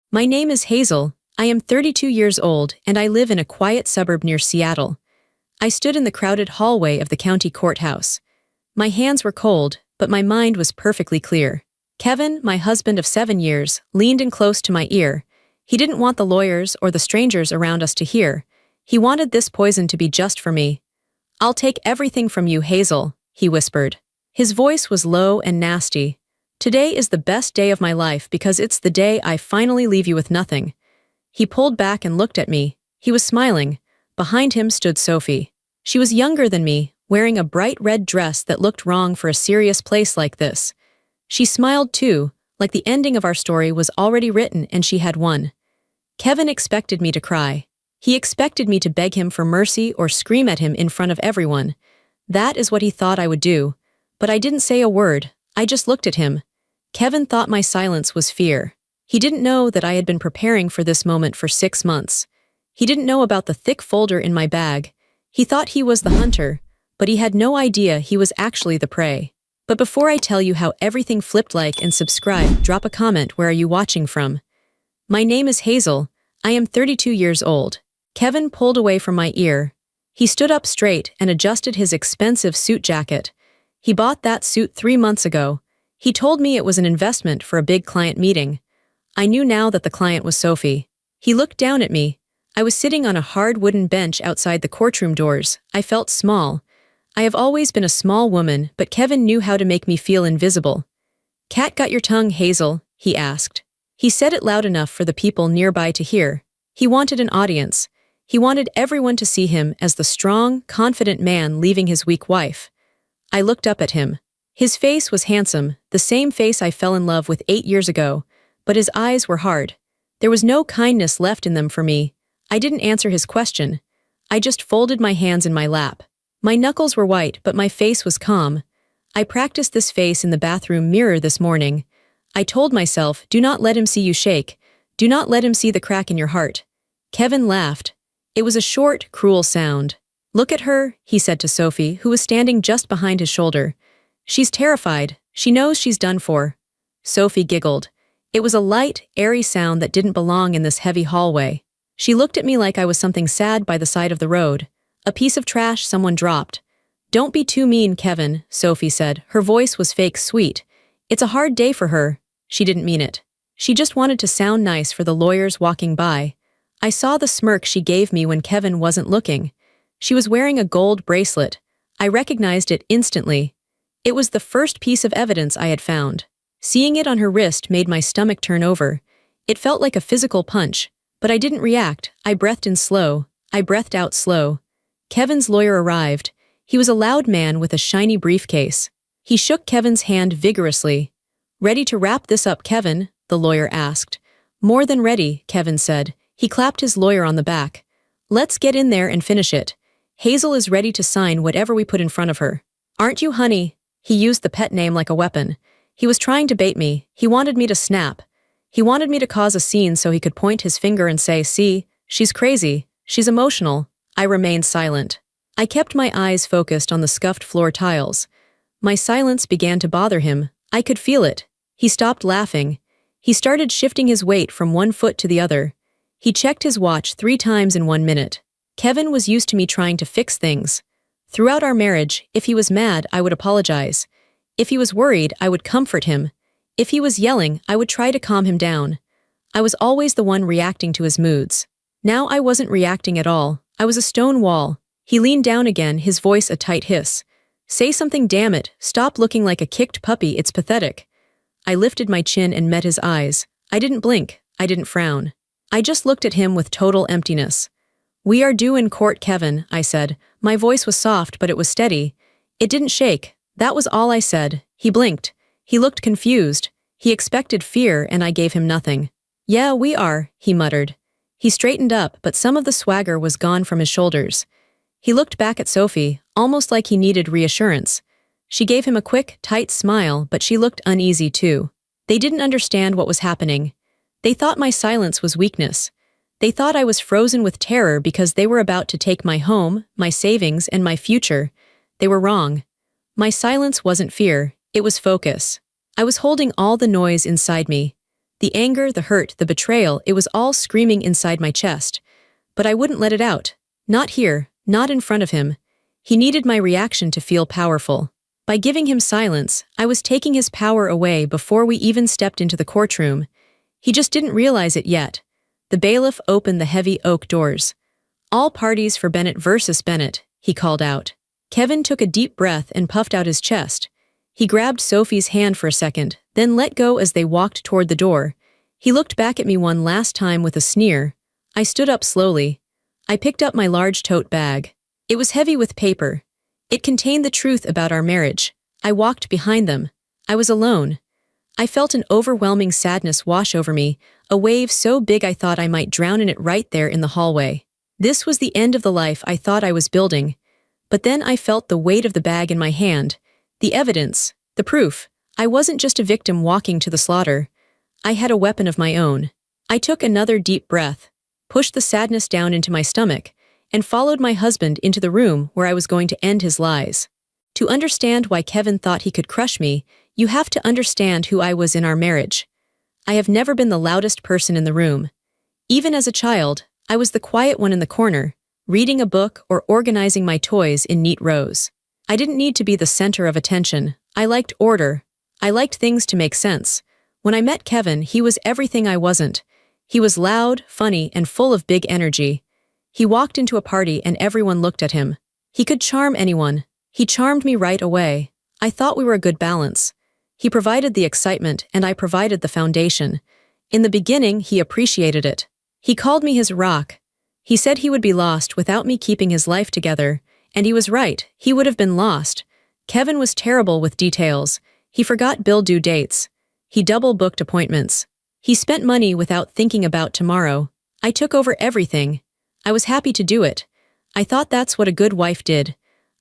My name is Hazel. I am 32 years old and I live in a quiet suburb near Seattle. I stood in the crowded hallway of the county courthouse. My hands were cold, but my mind was perfectly clear. Kevin, my husband of 7 years, leaned in close to my ear. He didn't want the lawyers or the strangers around us to hear. He wanted this poison to be just for me. "I'll take everything from you, Hazel," he whispered. His voice was low and nasty. "Today is the best day of my life because it's the day I finally leave you with nothing." He pulled back and looked at me. He was smiling. Behind him stood Sophie. She was younger than me, wearing a bright red dress that looked wrong for a serious place like this. She smiled too, like the ending of our story was already written and she had won. Kevin expected me to cry. He expected me to beg him for mercy or scream at him in front of everyone. That is what he thought I would do. But I didn't say a word. I just looked at him. Kevin thought my silence was fear. He didn't know that I had been preparing for this moment for 6 months. He didn't know about the thick folder in my bag. He thought he was the hunter, but he had no idea he was actually the prey. But before I tell you how everything flipped, like and subscribe, drop a comment. Where are you watching from? My name is Hazel. I am 32 years old. Kevin pulled away from my ear. He stood up straight and adjusted his expensive suit jacket. He bought that suit 3 months ago. He told me it was an investment for a big client meeting. I knew now that the client was Sophie. He looked down at me. I was sitting on a hard wooden bench outside the courtroom doors. I felt small. I have always been a small woman, but Kevin knew how to make me feel invisible. "Cat got your tongue, Hazel?" he asked. He said it loud enough for the people nearby to hear. He wanted an audience. He wanted everyone to see him as the strong, confident man leaving his weak wife. I looked up at him. His face was handsome, the same face I fell in love with 8 years ago, but his eyes were hard. There was no kindness left in them for me. I didn't answer his question. I just folded my hands in my lap. My knuckles were white, but my face was calm. I practiced this face in the bathroom mirror this morning. I told myself, do not let him see you shake. Do not let him see the crack in your heart. Kevin laughed. It was a short, cruel sound. "Look at her," he said to Sophie, who was standing just behind his shoulder. "She's terrified. She knows she's done for." Sophie giggled. It was a light, airy sound that didn't belong in this heavy hallway. She looked at me like I was something sad by the side of the road. A piece of trash someone dropped. "Don't be too mean, Kevin," Sophie said. Her voice was fake sweet. "It's a hard day for her." She didn't mean it. She just wanted to sound nice for the lawyers walking by. I saw the smirk she gave me when Kevin wasn't looking. She was wearing a gold bracelet. I recognized it instantly. It was the first piece of evidence I had found. Seeing it on her wrist made my stomach turn over. It felt like a physical punch, but I didn't react. I breathed in slow. I breathed out slow. Kevin's lawyer arrived. He was a loud man with a shiny briefcase. He shook Kevin's hand vigorously. "Ready to wrap this up, Kevin?" the lawyer asked. "More than ready," Kevin said. He clapped his lawyer on the back. "Let's get in there and finish it. Hazel is ready to sign whatever we put in front of her. Aren't you, honey?" He used the pet name like a weapon. He was trying to bait me. He wanted me to snap. He wanted me to cause a scene so he could point his finger and say, "See, she's crazy. She's emotional." I remained silent. I kept my eyes focused on the scuffed floor tiles. My silence began to bother him. I could feel it. He stopped laughing. He started shifting his weight from one foot to the other. He checked his watch 3 times in 1 minute. Kevin was used to me trying to fix things. Throughout our marriage, if he was mad, I would apologize. If he was worried, I would comfort him. If he was yelling, I would try to calm him down. I was always the one reacting to his moods. Now I wasn't reacting at all. I was a stone wall. He leaned down again, his voice a tight hiss. "Say something, damn it. Stop looking like a kicked puppy, it's pathetic." I lifted my chin and met his eyes. I didn't blink. I didn't frown. I just looked at him with total emptiness. "We are due in court, Kevin," I said. My voice was soft, but it was steady. It didn't shake. That was all I said. He blinked. He looked confused. He expected fear, and I gave him nothing. "Yeah, we are," he muttered. He straightened up, but some of the swagger was gone from his shoulders. He looked back at Sophie, almost like he needed reassurance. She gave him a quick, tight smile, but she looked uneasy too. They didn't understand what was happening. They thought my silence was weakness. They thought I was frozen with terror because they were about to take my home, my savings, and my future. They were wrong. My silence wasn't fear, it was focus. I was holding all the noise inside me. The anger, the hurt, the betrayal, it was all screaming inside my chest. But I wouldn't let it out. Not here, not in front of him. He needed my reaction to feel powerful. By giving him silence, I was taking his power away before we even stepped into the courtroom. He just didn't realize it yet. The bailiff opened the heavy oak doors. "All parties for Bennett versus Bennett," he called out. Kevin took a deep breath and puffed out his chest. He grabbed Sophie's hand for a second, then let go as they walked toward the door. He looked back at me one last time with a sneer. I stood up slowly. I picked up my large tote bag. It was heavy with paper. It contained the truth about our marriage. I walked behind them. I was alone. I felt an overwhelming sadness wash over me, a wave so big I thought I might drown in it right there in the hallway. This was the end of the life I thought I was building. But then I felt the weight of the bag in my hand, the evidence, the proof. I wasn't just a victim walking to the slaughter. I had a weapon of my own. I took another deep breath, pushed the sadness down into my stomach, and followed my husband into the room where I was going to end his lies. To understand why Kevin thought he could crush me, you have to understand who I was in our marriage. I have never been the loudest person in the room. Even as a child, I was the quiet one in the corner, reading a book or organizing my toys in neat rows. I didn't need to be the center of attention. I liked order. I liked things to make sense. When I met Kevin, he was everything I wasn't. He was loud, funny, and full of big energy. He walked into a party and everyone looked at him. He could charm anyone. He charmed me right away. I thought we were a good balance. He provided the excitement and I provided the foundation. In the beginning, he appreciated it. He called me his rock. He said he would be lost without me keeping his life together, and he was right, he would have been lost. Kevin was terrible with details. He forgot bill due dates. He double-booked appointments. He spent money without thinking about tomorrow. I took over everything. I was happy to do it. I thought that's what a good wife did.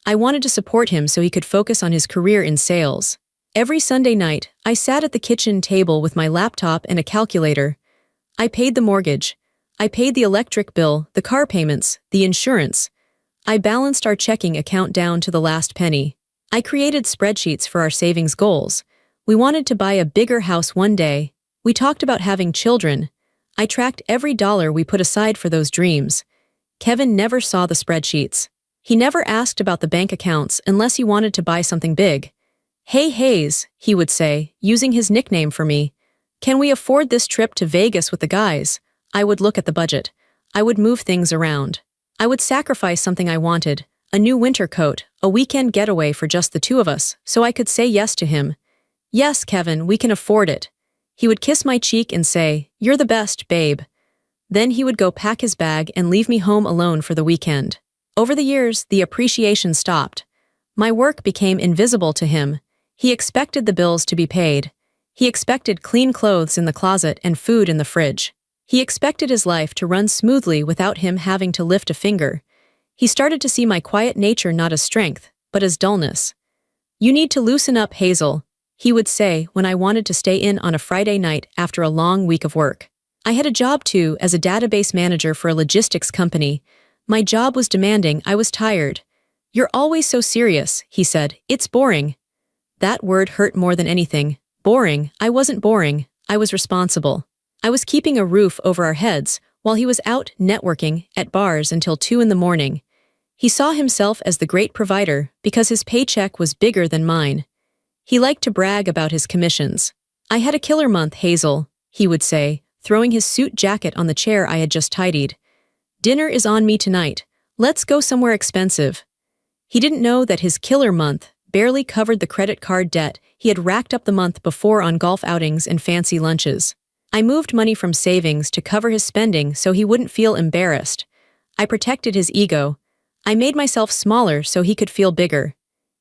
I wanted to support him so he could focus on his career in sales. Every Sunday night, I sat at the kitchen table with my laptop and a calculator. I paid the mortgage. I paid the electric bill, the car payments, the insurance. I balanced our checking account down to the last penny. I created spreadsheets for our savings goals. We wanted to buy a bigger house one day. We talked about having children. I tracked every dollar we put aside for those dreams. Kevin never saw the spreadsheets. He never asked about the bank accounts unless he wanted to buy something big. "Hey Hayes," he would say, using his nickname for me. "Can we afford this trip to Vegas with the guys?" I would look at the budget. I would move things around. I would sacrifice something I wanted, a new winter coat, a weekend getaway for just the two of us, so I could say yes to him. "Yes, Kevin, we can afford it." He would kiss my cheek and say, "You're the best, babe." Then he would go pack his bag and leave me home alone for the weekend. Over the years, the appreciation stopped. My work became invisible to him. He expected the bills to be paid. He expected clean clothes in the closet and food in the fridge. He expected his life to run smoothly without him having to lift a finger. He started to see my quiet nature not as strength, but as dullness. "You need to loosen up, Hazel," he would say when I wanted to stay in on a Friday night after a long week of work. I had a job too as a database manager for a logistics company. My job was demanding, I was tired. "You're always so serious," he said. "It's boring." That word hurt more than anything. Boring. I wasn't boring. I was responsible. I was keeping a roof over our heads while he was out networking at bars until 2 in the morning. He saw himself as the great provider because his paycheck was bigger than mine. He liked to brag about his commissions. "I had a killer month, Hazel," he would say, throwing his suit jacket on the chair I had just tidied. "Dinner is on me tonight. Let's go somewhere expensive." He didn't know that his killer month barely covered the credit card debt he had racked up the month before on golf outings and fancy lunches. I moved money from savings to cover his spending so he wouldn't feel embarrassed. I protected his ego. I made myself smaller so he could feel bigger.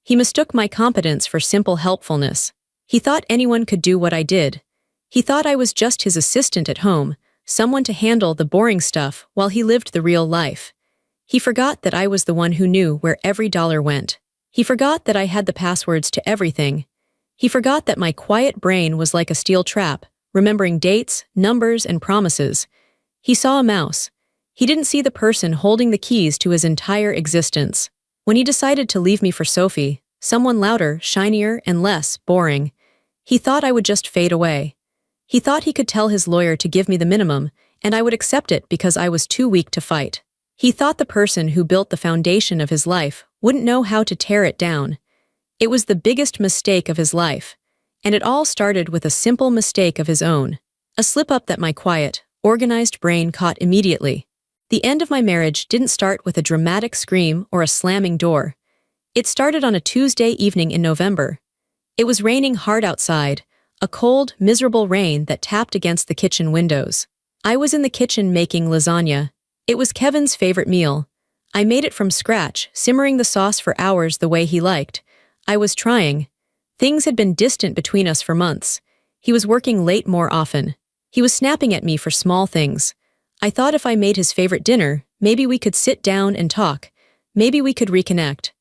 He mistook my competence for simple helpfulness. He thought anyone could do what I did. He thought I was just his assistant at home, someone to handle the boring stuff while he lived the real life. He forgot that I was the one who knew where every dollar went. He forgot that I had the passwords to everything. He forgot that my quiet brain was like a steel trap, remembering dates, numbers, and promises. He saw a mouse. He didn't see the person holding the keys to his entire existence. When he decided to leave me for Sophie, someone louder, shinier, and less boring, he thought I would just fade away. He thought he could tell his lawyer to give me the minimum, and I would accept it because I was too weak to fight. He thought the person who built the foundation of his life wouldn't know how to tear it down. It was the biggest mistake of his life, and it all started with a simple mistake of his own. A slip-up that my quiet, organized brain caught immediately. The end of my marriage didn't start with a dramatic scream or a slamming door. It started on a Tuesday evening in November. It was raining hard outside, a cold, miserable rain that tapped against the kitchen windows. I was in the kitchen making lasagna. It was Kevin's favorite meal. I made it from scratch, simmering the sauce for hours the way he liked. I was trying. Things had been distant between us for months. He was working late more often. He was snapping at me for small things. I thought if I made his favorite dinner, maybe we could sit down and talk. Maybe we could reconnect.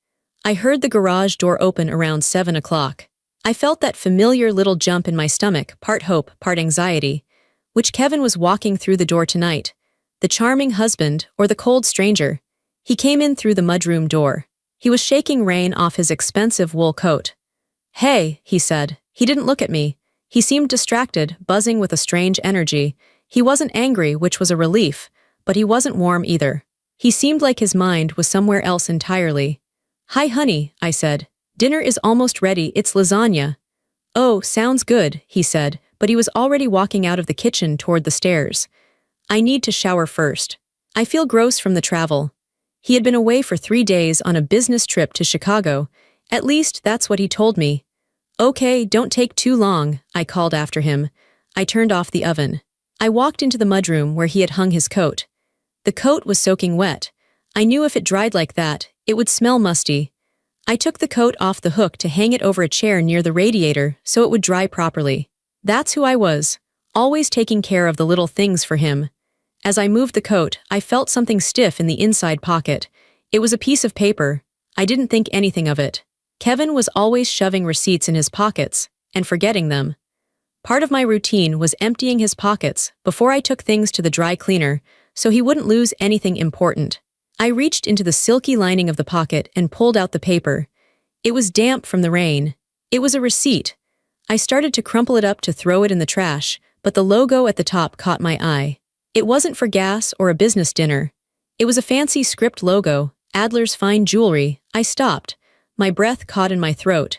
I heard the garage door open around 7 o'clock. I felt that familiar little jump in my stomach, part hope, part anxiety. Which Kevin was walking through the door tonight? The charming husband or the cold stranger? He came in through the mudroom door. He was shaking rain off his expensive wool coat. "Hey," he said. He didn't look at me. He seemed distracted, buzzing with a strange energy. He wasn't angry, which was a relief, but he wasn't warm either. He seemed like his mind was somewhere else entirely. "Hi, honey," I said. "Dinner is almost ready, it's lasagna." "Oh, sounds good," he said, but he was already walking out of the kitchen toward the stairs. "I need to shower first. I feel gross from the travel." He had been away for 3 days on a business trip to Chicago. At least, that's what he told me. "Okay, don't take too long," I called after him. I turned off the oven. I walked into the mudroom where he had hung his coat. The coat was soaking wet. I knew if it dried like that, it would smell musty. I took the coat off the hook to hang it over a chair near the radiator so it would dry properly. That's who I was, always taking care of the little things for him. As I moved the coat, I felt something stiff in the inside pocket. It was a piece of paper. I didn't think anything of it. Kevin was always shoving receipts in his pockets and forgetting them. Part of my routine was emptying his pockets before I took things to the dry cleaner so he wouldn't lose anything important. I reached into the silky lining of the pocket and pulled out the paper. It was damp from the rain. It was a receipt. I started to crumple it up to throw it in the trash, but the logo at the top caught my eye. It wasn't for gas or a business dinner. It was a fancy script logo, Adler's Fine Jewelry. I stopped. My breath caught in my throat.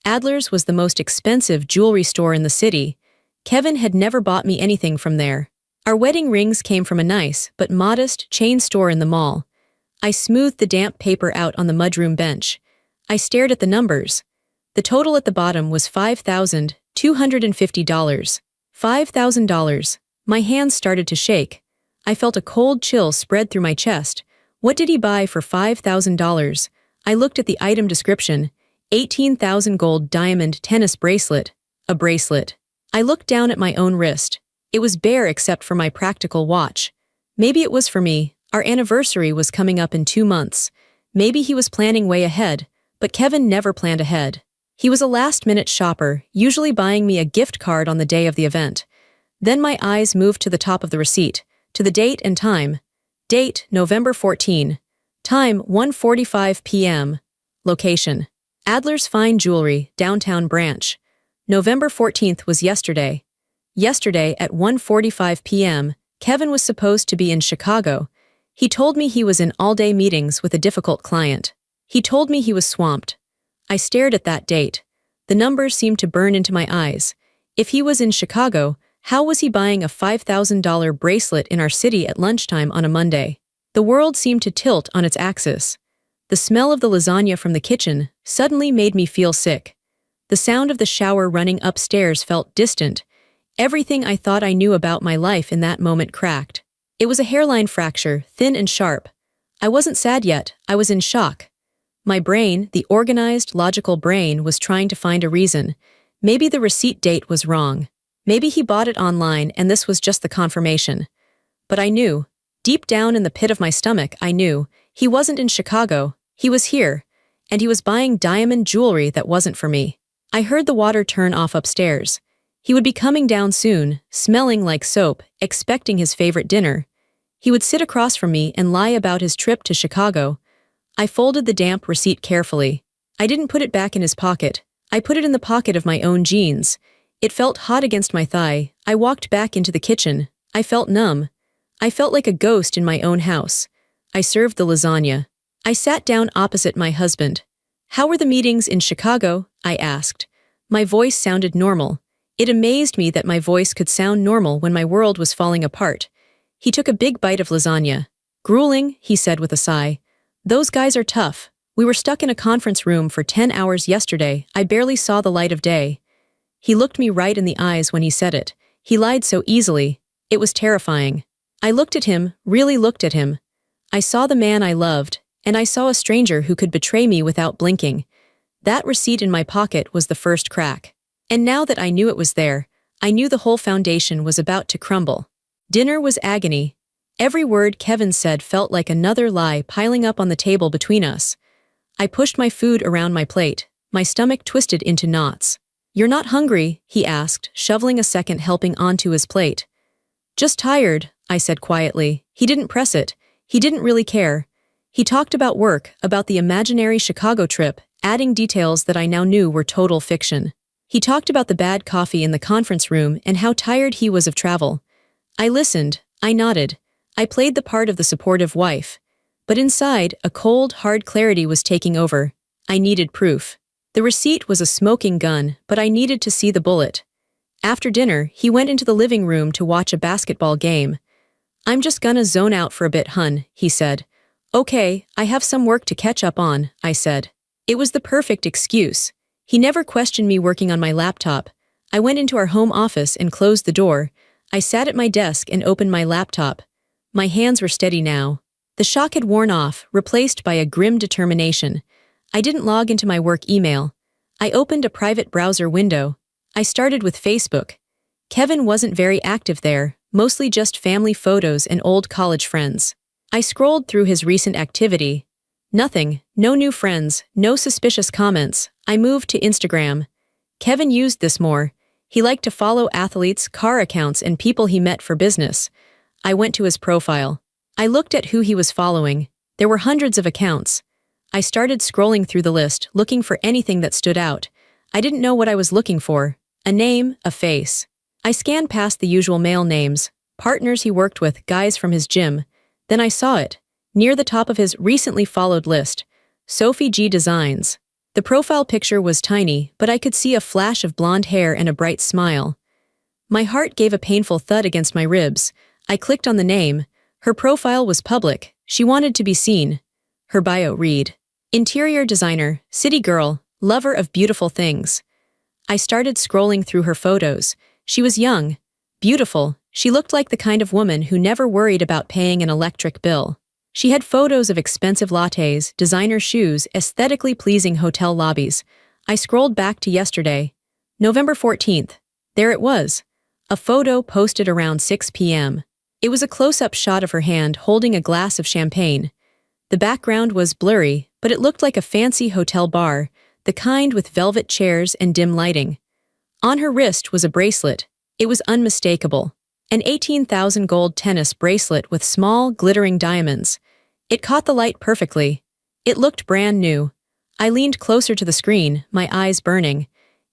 Adler's was the most expensive jewelry store in the city. Kevin had never bought me anything from there. Our wedding rings came from a nice, but modest, chain store in the mall. I smoothed the damp paper out on the mudroom bench. I stared at the numbers. The total at the bottom was $5,250. $5,000. My hands started to shake. I felt a cold chill spread through my chest. What did he buy for $5,000? I looked at the item description. 18,000 gold diamond tennis bracelet. A bracelet. I looked down at my own wrist. It was bare except for my practical watch. Maybe it was for me. Our anniversary was coming up in 2 months. Maybe he was planning way ahead, but Kevin never planned ahead. He was a last-minute shopper, usually buying me a gift card on the day of the event. Then my eyes moved to the top of the receipt, to the date and time. Date, November 14. Time, 1:45 p.m. Location, Adler's Fine Jewelry, Downtown Branch. November 14th was yesterday. Yesterday at 1:45 p.m., Kevin was supposed to be in Chicago. He told me he was in all-day meetings with a difficult client. He told me he was swamped. I stared at that date. The numbers seemed to burn into my eyes. If he was in Chicago, how was he buying a $5,000 bracelet in our city at lunchtime on a Monday? The world seemed to tilt on its axis. The smell of the lasagna from the kitchen suddenly made me feel sick. The sound of the shower running upstairs felt distant. Everything I thought I knew about my life in that moment cracked. It was a hairline fracture, thin and sharp. I wasn't sad yet, I was in shock. My brain, the organized, logical brain, was trying to find a reason. Maybe the receipt date was wrong. Maybe he bought it online and this was just the confirmation. But I knew, deep down in the pit of my stomach, I knew, he wasn't in Chicago, he was here, and he was buying diamond jewelry that wasn't for me. I heard the water turn off upstairs. He would be coming down soon, smelling like soap, expecting his favorite dinner. He would sit across from me and lie about his trip to Chicago. I folded the damp receipt carefully. I didn't put it back in his pocket. I put it in the pocket of my own jeans. It felt hot against my thigh. I walked back into the kitchen. I felt numb. I felt like a ghost in my own house. I served the lasagna. I sat down opposite my husband. "How were the meetings in Chicago?" I asked. My voice sounded normal. It amazed me that my voice could sound normal when my world was falling apart. He took a big bite of lasagna. "Grueling," he said with a sigh. "Those guys are tough. We were stuck in a conference room for 10 hours yesterday. I barely saw the light of day." He looked me right in the eyes when he said it. He lied so easily. It was terrifying. I looked at him, really looked at him. I saw the man I loved, and I saw a stranger who could betray me without blinking. That receipt in my pocket was the first crack. And now that I knew it was there, I knew the whole foundation was about to crumble. Dinner was agony. Every word Kevin said felt like another lie piling up on the table between us. I pushed my food around my plate, my stomach twisted into knots. "You're not hungry?" he asked, shoveling a second helping onto his plate. "Just tired," I said quietly. He didn't press it. He didn't really care. He talked about work, about the imaginary Chicago trip, adding details that I now knew were total fiction. He talked about the bad coffee in the conference room and how tired he was of travel. I listened. I nodded. I played the part of the supportive wife. But inside, a cold, hard clarity was taking over. I needed proof. The receipt was a smoking gun, but I needed to see the bullet. After dinner, he went into the living room to watch a basketball game. "I'm just gonna zone out for a bit, hun," he said. "Okay, I have some work to catch up on," I said. It was the perfect excuse. He never questioned me working on my laptop. I went into our home office and closed the door. I sat at my desk and opened my laptop. My hands were steady now. The shock had worn off, replaced by a grim determination. I didn't log into my work email. I opened a private browser window. I started with Facebook. Kevin wasn't very active there, mostly just family photos and old college friends. I scrolled through his recent activity. Nothing, no new friends, no suspicious comments. I moved to Instagram. Kevin used this more. He liked to follow athletes, car accounts, and people he met for business. I went to his profile. I looked at who he was following. There were hundreds of accounts. I started scrolling through the list, looking for anything that stood out. I didn't know what I was looking for. A name, a face. I scanned past the usual male names, partners he worked with, guys from his gym. Then I saw it, near the top of his recently followed list, Sophie G Designs. The profile picture was tiny, but I could see a flash of blonde hair and a bright smile. My heart gave a painful thud against my ribs. I clicked on the name. Her profile was public. She wanted to be seen. Her bio read, "Interior designer, city girl, lover of beautiful things." I started scrolling through her photos. She was young, beautiful. She looked like the kind of woman who never worried about paying an electric bill. She had photos of expensive lattes, designer shoes, aesthetically pleasing hotel lobbies. I scrolled back to yesterday, November 14th. There it was. A photo posted around 6 p.m. It was a close-up shot of her hand holding a glass of champagne. The background was blurry, but it looked like a fancy hotel bar, the kind with velvet chairs and dim lighting. On her wrist was a bracelet. It was unmistakable. An 18,000 gold tennis bracelet with small, glittering diamonds. It caught the light perfectly. It looked brand new. I leaned closer to the screen, my eyes burning.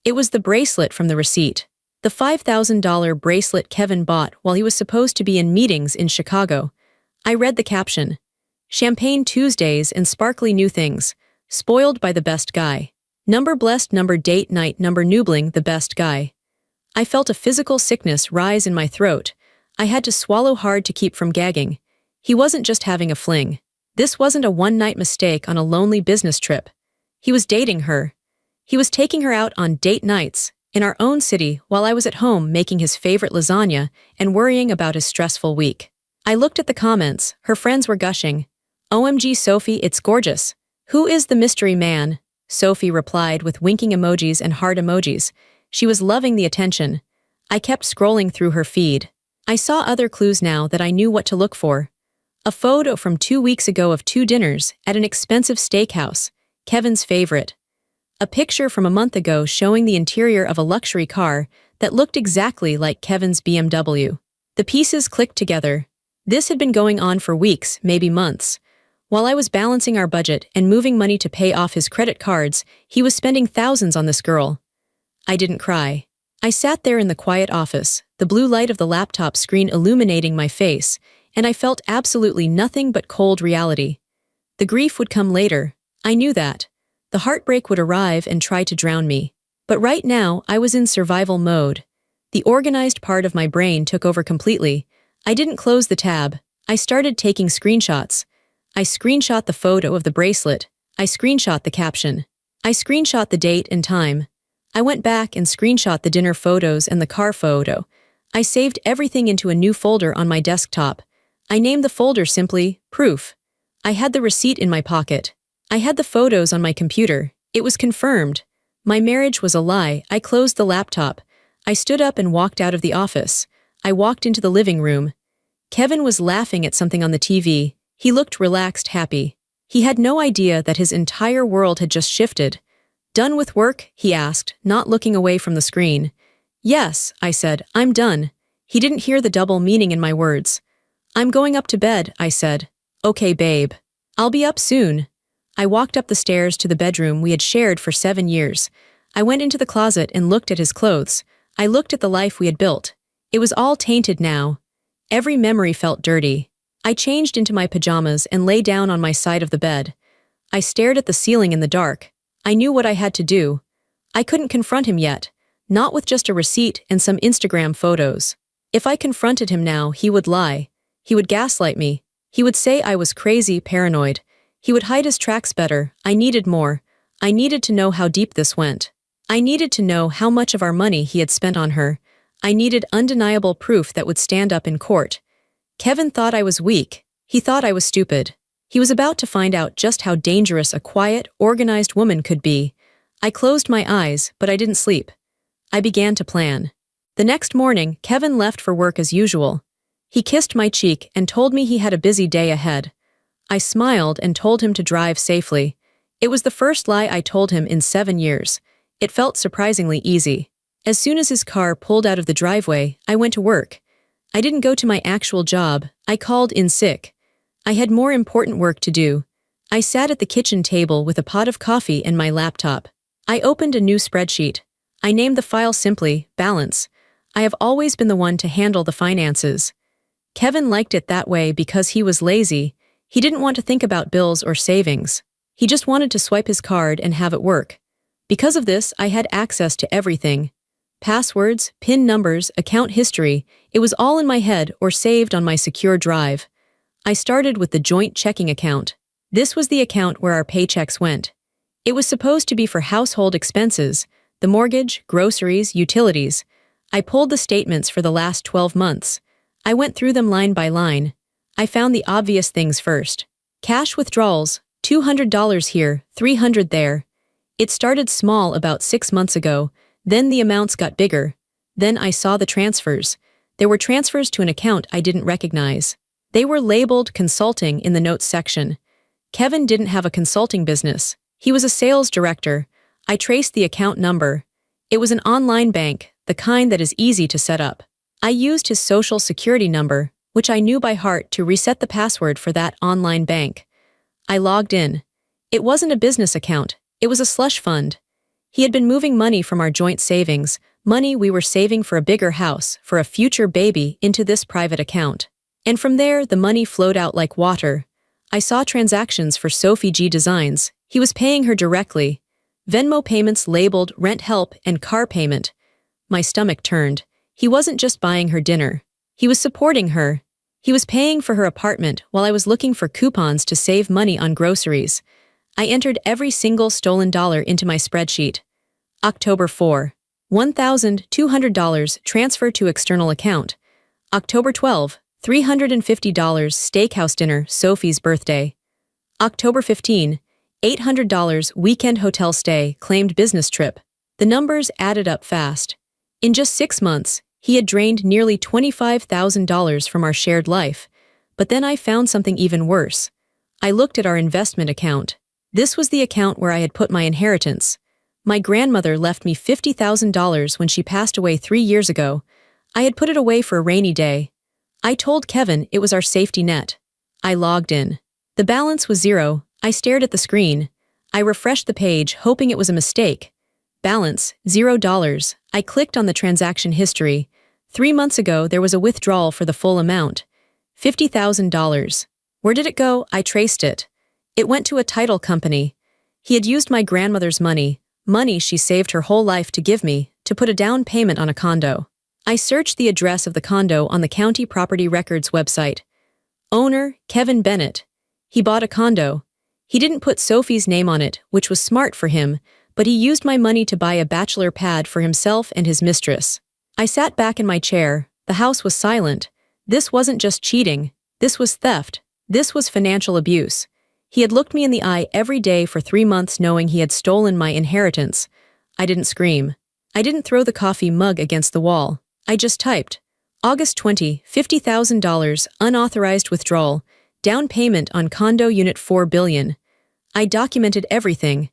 It was the bracelet from the receipt. The $5,000 bracelet Kevin bought while he was supposed to be in meetings in Chicago. I read the caption. "Champagne Tuesdays and sparkly new things. Spoiled by the best guy. Number blessed, number date night, number noobling the best guy." I felt a physical sickness rise in my throat. I had to swallow hard to keep from gagging. He wasn't just having a fling. This wasn't a one-night mistake on a lonely business trip. He was dating her. He was taking her out on date nights, in our own city, while I was at home making his favorite lasagna and worrying about his stressful week. I looked at the comments. Her friends were gushing. "OMG Sophie, it's gorgeous. Who is the mystery man?" Sophie replied with winking emojis and heart emojis. She was loving the attention. I kept scrolling through her feed. I saw other clues now that I knew what to look for. A photo from 2 weeks ago of 2 dinners at an expensive steakhouse, Kevin's favorite. A picture from a month ago showing the interior of a luxury car that looked exactly like Kevin's BMW. The pieces clicked together. This had been going on for weeks, maybe months. While I was balancing our budget and moving money to pay off his credit cards, he was spending thousands on this girl. I didn't cry. I sat there in the quiet office, the blue light of the laptop screen illuminating my face, and I felt absolutely nothing but cold reality. The grief would come later. I knew that. The heartbreak would arrive and try to drown me. But right now, I was in survival mode. The organized part of my brain took over completely. I didn't close the tab. I started taking screenshots. I screenshot the photo of the bracelet. I screenshot the caption. I screenshot the date and time. I went back and screenshot the dinner photos and the car photo. I saved everything into a new folder on my desktop. I named the folder simply, Proof. I had the receipt in my pocket. I had the photos on my computer. It was confirmed. My marriage was a lie. I closed the laptop. I stood up and walked out of the office. I walked into the living room. Kevin was laughing at something on the TV. He looked relaxed, happy. He had no idea that his entire world had just shifted. "Done with work?" he asked, not looking away from the screen. "Yes," I said, "I'm done." He didn't hear the double meaning in my words. "I'm going up to bed," I said. "Okay, babe. I'll be up soon." I walked up the stairs to the bedroom we had shared for 7 years. I went into the closet and looked at his clothes. I looked at the life we had built. It was all tainted now. Every memory felt dirty. I changed into my pajamas and lay down on my side of the bed. I stared at the ceiling in the dark. I knew what I had to do. I couldn't confront him yet, not with just a receipt and some Instagram photos. If I confronted him now, he would lie. He would gaslight me. He would say I was crazy, paranoid. He would hide his tracks better. I needed more. I needed to know how deep this went. I needed to know how much of our money he had spent on her. I needed undeniable proof that would stand up in court. Kevin thought I was weak. He thought I was stupid. He was about to find out just how dangerous a quiet, organized woman could be. I closed my eyes, but I didn't sleep. I began to plan. The next morning, Kevin left for work as usual. He kissed my cheek and told me he had a busy day ahead. I smiled and told him to drive safely. It was the first lie I told him in 7 years. It felt surprisingly easy. As soon as his car pulled out of the driveway, I went to work. I didn't go to my actual job. I called in sick. I had more important work to do. I sat at the kitchen table with a pot of coffee and my laptop. I opened a new spreadsheet. I named the file simply, Balance. I have always been the one to handle the finances. Kevin liked it that way because he was lazy. He didn't want to think about bills or savings. He just wanted to swipe his card and have it work. Because of this, I had access to everything. Passwords, PIN numbers, account history, it was all in my head or saved on my secure drive. I started with the joint checking account. This was the account where our paychecks went. It was supposed to be for household expenses, the mortgage, groceries, utilities. I pulled the statements for the last 12 months. I went through them line by line. I found the obvious things first. Cash withdrawals, $200 here, $300 there. It started small about 6 months ago, then the amounts got bigger. Then I saw the transfers. There were transfers to an account I didn't recognize. They were labeled consulting in the notes section. Kevin didn't have a consulting business. He was a sales director. I traced the account number. It was an online bank, the kind that is easy to set up. I used his social security number, which I knew by heart, to reset the password for that online bank. I logged in. It wasn't a business account. It was a slush fund. He had been moving money from our joint savings, money we were saving for a bigger house, for a future baby, into this private account. And from there, the money flowed out like water. I saw transactions for Sophie G Designs. He was paying her directly. Venmo payments labeled rent help and car payment. My stomach turned. He wasn't just buying her dinner. He was supporting her. He was paying for her apartment while I was looking for coupons to save money on groceries. I entered every single stolen dollar into my spreadsheet. October 4. $1,200 transfer to external account. October 12. $350 steakhouse dinner, Sophie's birthday. October 15. $800 weekend hotel stay, claimed business trip. The numbers added up fast. In just 6 months, he had drained nearly $25,000 from our shared life. But then I found something even worse. I looked at our investment account. This was the account where I had put my inheritance. My grandmother left me $50,000 when she passed away 3 years ago. I had put it away for a rainy day. I told Kevin it was our safety net. I logged in. The balance was 0. I stared at the screen. I refreshed the page, hoping it was a mistake. Balance, $0. I clicked on the transaction history. 3 months ago, there was a withdrawal for the full amount. $50,000. Where did it go? I traced it. It went to a title company. He had used my grandmother's money she saved her whole life to give me, to put a down payment on a condo. I searched the address of the condo on the county property records website. Owner, Kevin Bennett. He bought a condo. He didn't put Sophie's name on it, which was smart for him, but he used my money to buy a bachelor pad for himself and his mistress. I sat back in my chair. The house was silent. This wasn't just cheating. This was theft. This was financial abuse. He had looked me in the eye every day for 3 months knowing he had stolen my inheritance. I didn't scream. I didn't throw the coffee mug against the wall. I just typed. August 20, $50,000, unauthorized withdrawal, down payment on condo unit $4 billion. I documented everything.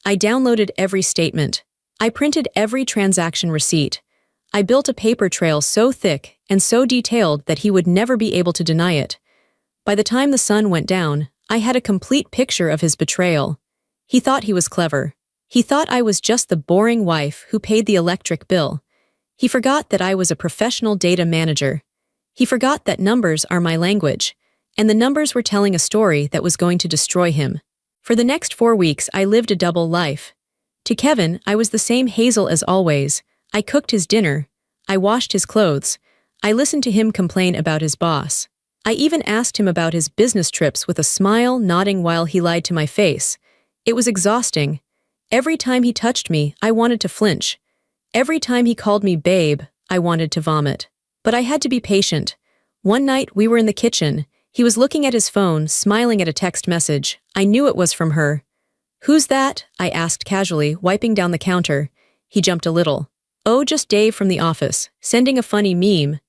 I downloaded every statement. I printed every transaction receipt. I built a paper trail so thick and so detailed that he would never be able to deny it. By the time the sun went down, I had a complete picture of his betrayal. He thought he was clever. He thought I was just the boring wife who paid the electric bill. He forgot that I was a professional data manager. He forgot that numbers are my language, and the numbers were telling a story that was going to destroy him. For the next 4 weeks, I lived a double life. To Kevin, I was the same Hazel as always. I cooked his dinner. I washed his clothes. I listened to him complain about his boss. I even asked him about his business trips with a smile, nodding while he lied to my face. It was exhausting. Every time he touched me, I wanted to flinch. Every time he called me babe, I wanted to vomit. But I had to be patient. One night, we were in the kitchen. He was looking at his phone, smiling at a text message. I knew it was from her. "Who's that?" I asked casually, wiping down the counter. He jumped a little. "Oh, just Dave from the office, sending a funny meme."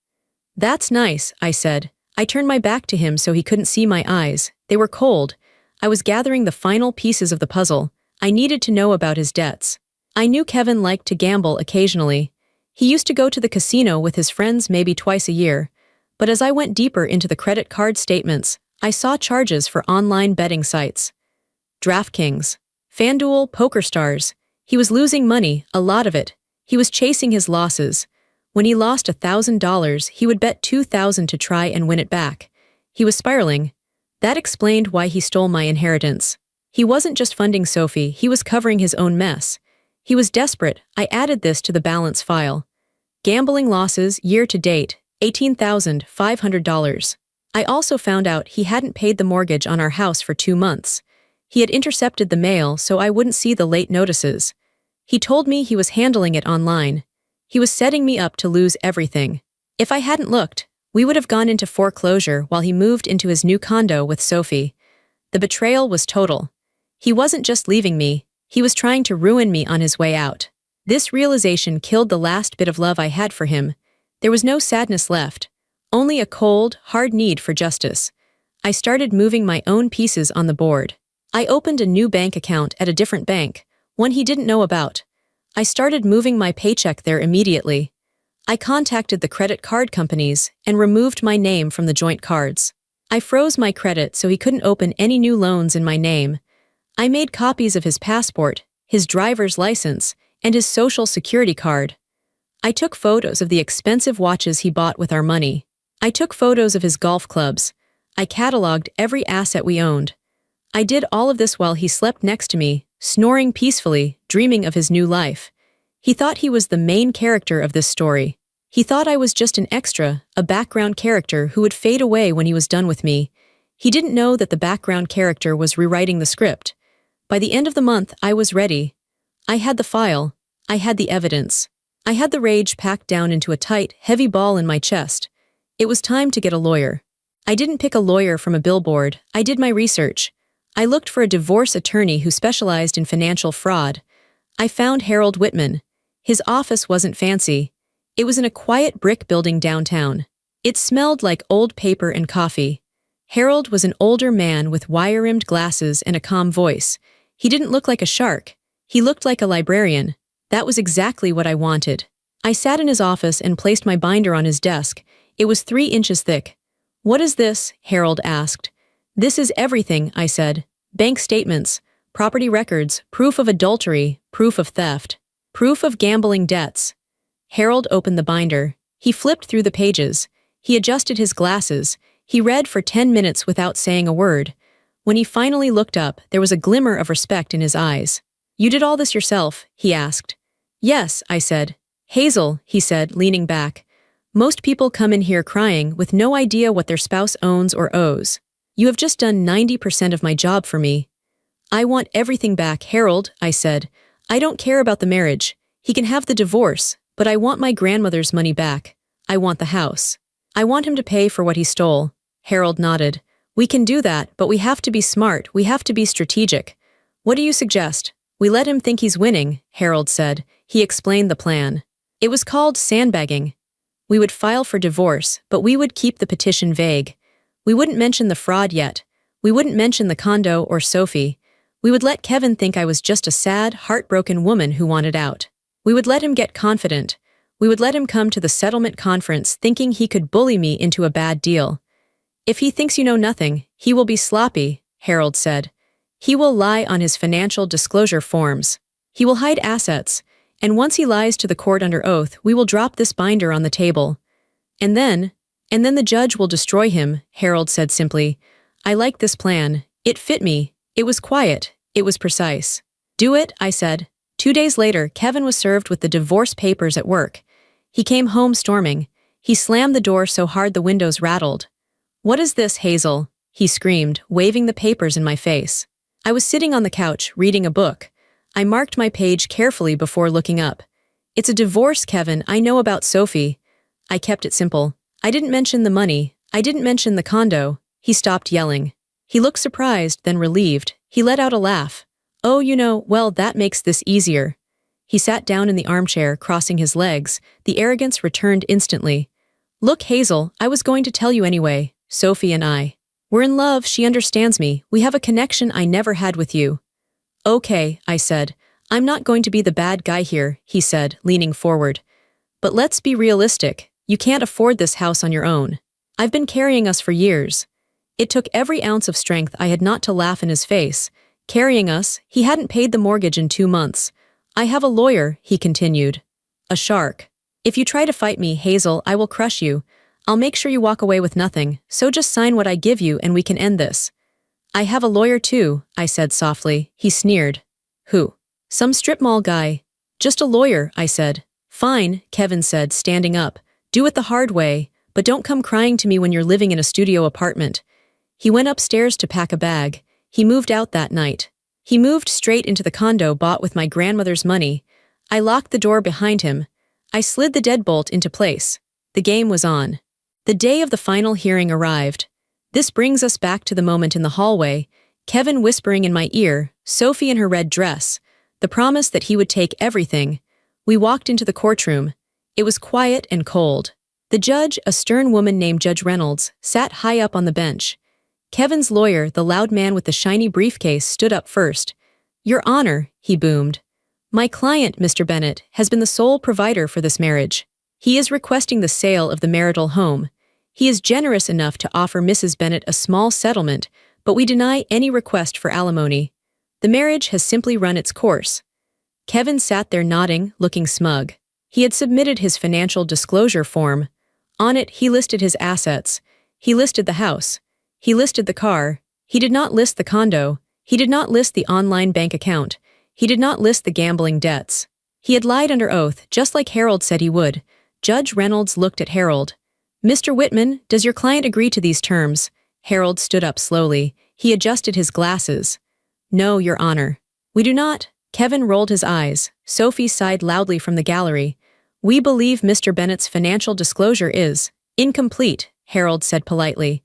"That's nice," I said. I turned my back to him so he couldn't see my eyes. They were cold. I was gathering the final pieces of the puzzle. I needed to know about his debts. I knew Kevin liked to gamble occasionally. He used to go to the casino with his friends maybe twice a year. But as I went deeper into the credit card statements, I saw charges for online betting sites. DraftKings, FanDuel, PokerStars. He was losing money, a lot of it. He was chasing his losses. When he lost $1,000, he would bet $2,000 to try and win it back. He was spiraling. That explained why he stole my inheritance. He wasn't just funding Sophie, he was covering his own mess. He was desperate. I added this to the balance file. Gambling losses, year to date, $18,500. I also found out he hadn't paid the mortgage on our house for 2 months. He had intercepted the mail so I wouldn't see the late notices. He told me he was handling it online. He was setting me up to lose everything. If I hadn't looked, we would have gone into foreclosure while he moved into his new condo with Sophie. The betrayal was total. He wasn't just leaving me, he was trying to ruin me on his way out. This realization killed the last bit of love I had for him. There was no sadness left, only a cold, hard need for justice. I started moving my own pieces on the board. I opened a new bank account at a different bank, one he didn't know about. I started moving my paycheck there immediately. I contacted the credit card companies and removed my name from the joint cards. I froze my credit so he couldn't open any new loans in my name. I made copies of his passport, his driver's license, and his social security card. I took photos of the expensive watches he bought with our money. I took photos of his golf clubs. I cataloged every asset we owned. I did all of this while he slept next to me, snoring peacefully, dreaming of his new life. He thought he was the main character of this story. He thought I was just an extra, a background character who would fade away when he was done with me. He didn't know that the background character was rewriting the script. By the end of the month, I was ready. I had the file. I had the evidence. I had the rage packed down into a tight, heavy ball in my chest. It was time to get a lawyer. I didn't pick a lawyer from a billboard. I did my research. I looked for a divorce attorney who specialized in financial fraud. I found Harold Whitman. His office wasn't fancy. It was in a quiet brick building downtown. It smelled like old paper and coffee. Harold was an older man with wire-rimmed glasses and a calm voice. He didn't look like a shark. He looked like a librarian. That was exactly what I wanted. I sat in his office and placed my binder on his desk. It was 3 inches thick. "What is this?" Harold asked. "This is everything," I said. "Bank statements, property records, proof of adultery, proof of theft." Proof of gambling debts. Harold opened the binder. He flipped through the pages. He adjusted his glasses. He read for 10 minutes without saying a word. When he finally looked up, there was a glimmer of respect in his eyes. "You did all this yourself?" he asked. "Yes," I said. "Hazel," he said, leaning back. "Most people come in here crying with no idea what their spouse owns or owes. You have just done 90% of my job for me." "I want everything back, Harold," I said. "I don't care about the marriage. He can have the divorce, but I want my grandmother's money back. I want the house. I want him to pay for what he stole." Harold nodded. "We can do that, but we have to be smart, we have to be strategic. What do you suggest?" "We let him think he's winning," Harold said. He explained the plan. It was called sandbagging. We would file for divorce, but we would keep the petition vague. We wouldn't mention the fraud yet. We wouldn't mention the condo or Sophie. We would let Kevin think I was just a sad, heartbroken woman who wanted out. We would let him get confident. We would let him come to the settlement conference thinking he could bully me into a bad deal. "If he thinks you know nothing, he will be sloppy," Harold said. "He will lie on his financial disclosure forms. He will hide assets, and once he lies to the court under oath, we will drop this binder on the table. And then the judge will destroy him," Harold said simply. I liked this plan. It fit me. It was quiet. It was precise. "Do it," I said. 2 days later, Kevin was served with the divorce papers at work. He came home storming. He slammed the door so hard the windows rattled. "What is this, Hazel?" he screamed, waving the papers in my face. I was sitting on the couch, reading a book. I marked my page carefully before looking up. "It's a divorce, Kevin. I know about Sophie." I kept it simple. I didn't mention the money. I didn't mention the condo. He stopped yelling. He looked surprised, then relieved. He let out a laugh. "Oh, well, that makes this easier." He sat down in the armchair, crossing his legs. The arrogance returned instantly. "Look, Hazel, I was going to tell you anyway. Sophie and I. We're in love, she understands me. We have a connection I never had with you." "Okay," I said. "I'm not going to be the bad guy here," he said, leaning forward. "But let's be realistic. You can't afford this house on your own. I've been carrying us for years." It took every ounce of strength I had not to laugh in his face. "Carrying us? He hadn't paid the mortgage in 2 months. I have a lawyer," he continued. "A shark. If you try to fight me, Hazel, I will crush you. I'll make sure you walk away with nothing, so just sign what I give you and we can end this." "I have a lawyer too," I said softly. He sneered. "Who?" "Some strip mall guy." "Just a lawyer," I said. "Fine," Kevin said, standing up. "Do it the hard way, but don't come crying to me when you're living in a studio apartment." He went upstairs to pack a bag. He moved out that night. He moved straight into the condo bought with my grandmother's money. I locked the door behind him. I slid the deadbolt into place. The game was on. The day of the final hearing arrived. This brings us back to the moment in the hallway, Kevin whispering in my ear, Sophie in her red dress, the promise that he would take everything. We walked into the courtroom. It was quiet and cold. The judge, a stern woman named Judge Reynolds, sat high up on the bench. Kevin's lawyer, the loud man with the shiny briefcase, stood up first. "Your Honor," he boomed. "My client, Mr. Bennett, has been the sole provider for this marriage. He is requesting the sale of the marital home. He is generous enough to offer Mrs. Bennett a small settlement, but we deny any request for alimony. The marriage has simply run its course." Kevin sat there nodding, looking smug. He had submitted his financial disclosure form. On it, he listed his assets. He listed the house. He listed the car. He did not list the condo. He did not list the online bank account. He did not list the gambling debts. He had lied under oath, just like Harold said he would. Judge Reynolds looked at Harold. "Mr. Whitman, does your client agree to these terms?" Harold stood up slowly. He adjusted his glasses. "No, Your Honor. We do not." Kevin rolled his eyes. Sophie sighed loudly from the gallery. "We believe Mr. Bennett's financial disclosure is incomplete," Harold said politely.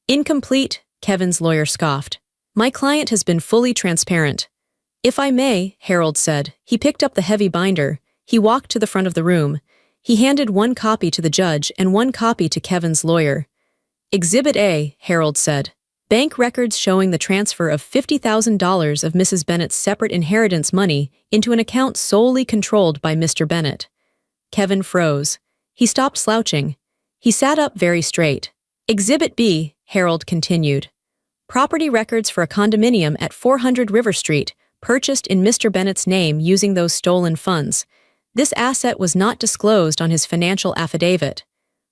"Incomplete?" Kevin's lawyer scoffed. "My client has been fully transparent." "If I may," Harold said. He picked up the heavy binder. He walked to the front of the room. He handed one copy to the judge and one copy to Kevin's lawyer. "Exhibit A," Harold said. "Bank records showing the transfer of $50,000 of Mrs. Bennett's separate inheritance money into an account solely controlled by Mr. Bennett." Kevin froze. He stopped slouching. He sat up very straight. "Exhibit B," Harold continued. "Property records for a condominium at 400 River Street, purchased in Mr. Bennett's name using those stolen funds. This asset was not disclosed on his financial affidavit.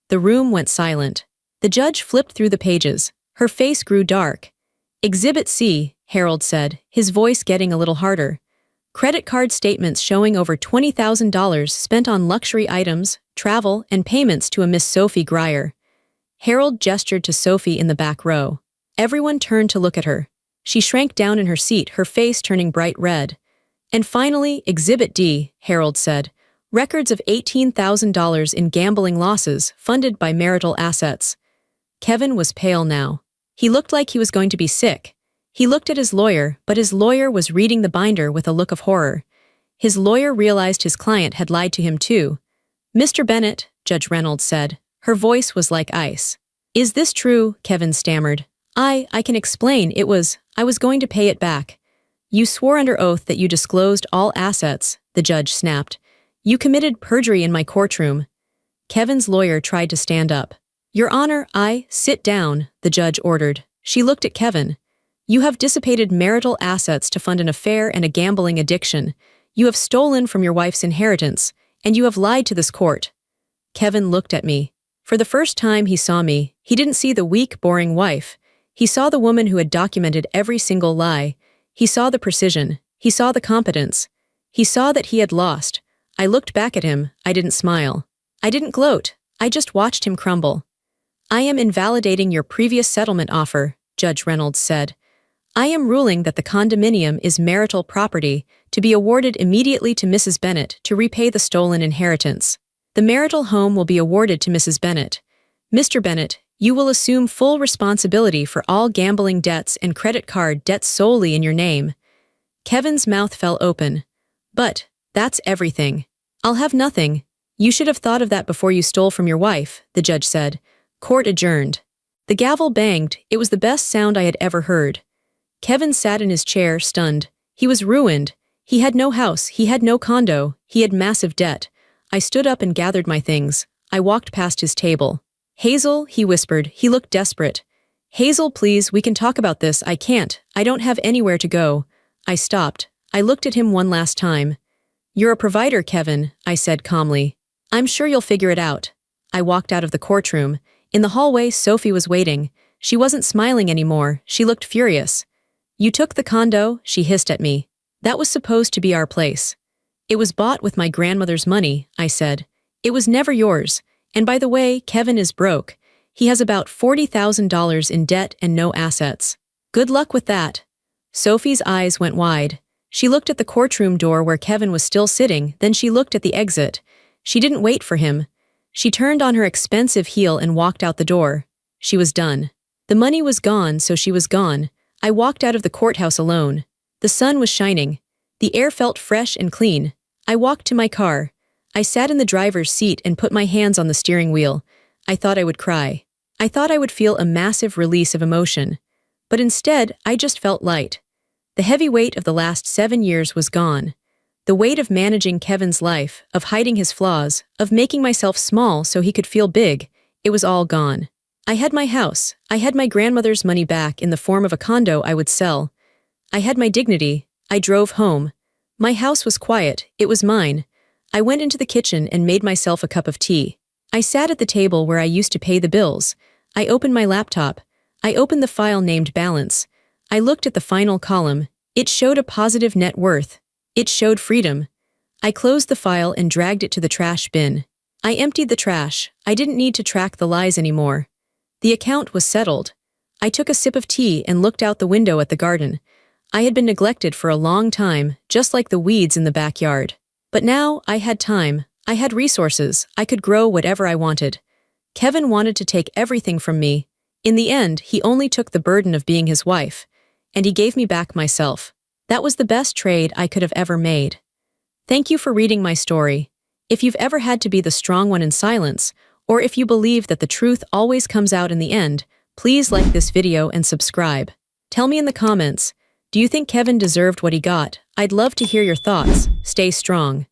The room went silent. The judge flipped through the pages. Her face grew dark. Exhibit C, Harold said, his voice getting a little harder. Credit card statements showing over $20,000 spent on luxury items, travel, and payments to a Miss Sophie Grier. Harold gestured to Sophie in the back row. Everyone turned to look at her. She shrank down in her seat, her face turning bright red. And finally, Exhibit D, Harold said, records of $18,000 in gambling losses funded by marital assets. Kevin was pale now. He looked like he was going to be sick. He looked at his lawyer, but his lawyer was reading the binder with a look of horror. His lawyer realized his client had lied to him too. "Mr. Bennett," Judge Reynolds said. Her voice was like ice. "Is this true?" Kevin stammered. I can explain. I was going to pay it back." "You swore under oath that you disclosed all assets," the judge snapped. "You committed perjury in my courtroom." Kevin's lawyer tried to stand up. "Your Honor, sit down," the judge ordered. She looked at Kevin. "You have dissipated marital assets to fund an affair and a gambling addiction. You have stolen from your wife's inheritance, and you have lied to this court." Kevin looked at me. For the first time he saw me, he didn't see the weak, boring wife. He saw the woman who had documented every single lie. He saw the precision. He saw the competence. He saw that he had lost. I looked back at him. I didn't smile. I didn't gloat. I just watched him crumble. "I am invalidating your previous settlement offer," Judge Reynolds said. "I am ruling that the condominium is marital property to be awarded immediately to Mrs. Bennett to repay the stolen inheritance. The marital home will be awarded to Mrs. Bennett. Mr. Bennett, you will assume full responsibility for all gambling debts and credit card debts solely in your name." Kevin's mouth fell open. "But that's everything. I'll have nothing. You should have thought of that before you stole from your wife," the judge said. Court adjourned. The gavel banged. It was the best sound I had ever heard. Kevin sat in his chair, stunned. He was ruined. He had no house. He had no condo. He had massive debt. I stood up and gathered my things. I walked past his table. "Hazel," he whispered. He looked desperate. "Hazel, please, we can talk about this. I can't. I don't have anywhere to go." I stopped. I looked at him one last time. "You're a provider, Kevin," I said calmly. "I'm sure you'll figure it out." I walked out of the courtroom. In the hallway, Sophie was waiting. She wasn't smiling anymore. She looked furious. "You took the condo," she hissed at me. "That was supposed to be our place." "It was bought with my grandmother's money," I said. "It was never yours. And by the way, Kevin is broke. He has about $40,000 in debt and no assets. Good luck with that." Sophie's eyes went wide. She looked at the courtroom door where Kevin was still sitting, then she looked at the exit. She didn't wait for him. She turned on her expensive heel and walked out the door. She was done. The money was gone, so she was gone. I walked out of the courthouse alone. The sun was shining. The air felt fresh and clean. I walked to my car. I sat in the driver's seat and put my hands on the steering wheel. I thought I would cry. I thought I would feel a massive release of emotion. But instead, I just felt light. The heavy weight of the last 7 years was gone. The weight of managing Kevin's life, of hiding his flaws, of making myself small so he could feel big, it was all gone. I had my house. I had my grandmother's money back in the form of a condo I would sell. I had my dignity. I drove home. My house was quiet. It was mine. I went into the kitchen and made myself a cup of tea. I sat at the table where I used to pay the bills. I opened my laptop. I opened the file named Balance. I looked at the final column. It showed a positive net worth. It showed freedom. I closed the file and dragged it to the trash bin. I emptied the trash. I didn't need to track the lies anymore. The account was settled. I took a sip of tea and looked out the window at the garden. I had been neglected for a long time, just like the weeds in the backyard. But now I had time. I had resources. I could grow whatever I wanted. Kevin wanted to take everything from me. In the end, he only took the burden of being his wife. And he gave me back myself. That was the best trade I could have ever made. Thank you for reading my story. If you've ever had to be the strong one in silence, or if you believe that the truth always comes out in the end, please like this video and subscribe. Tell me in the comments, do you think Kevin deserved what he got? I'd love to hear your thoughts. Stay strong.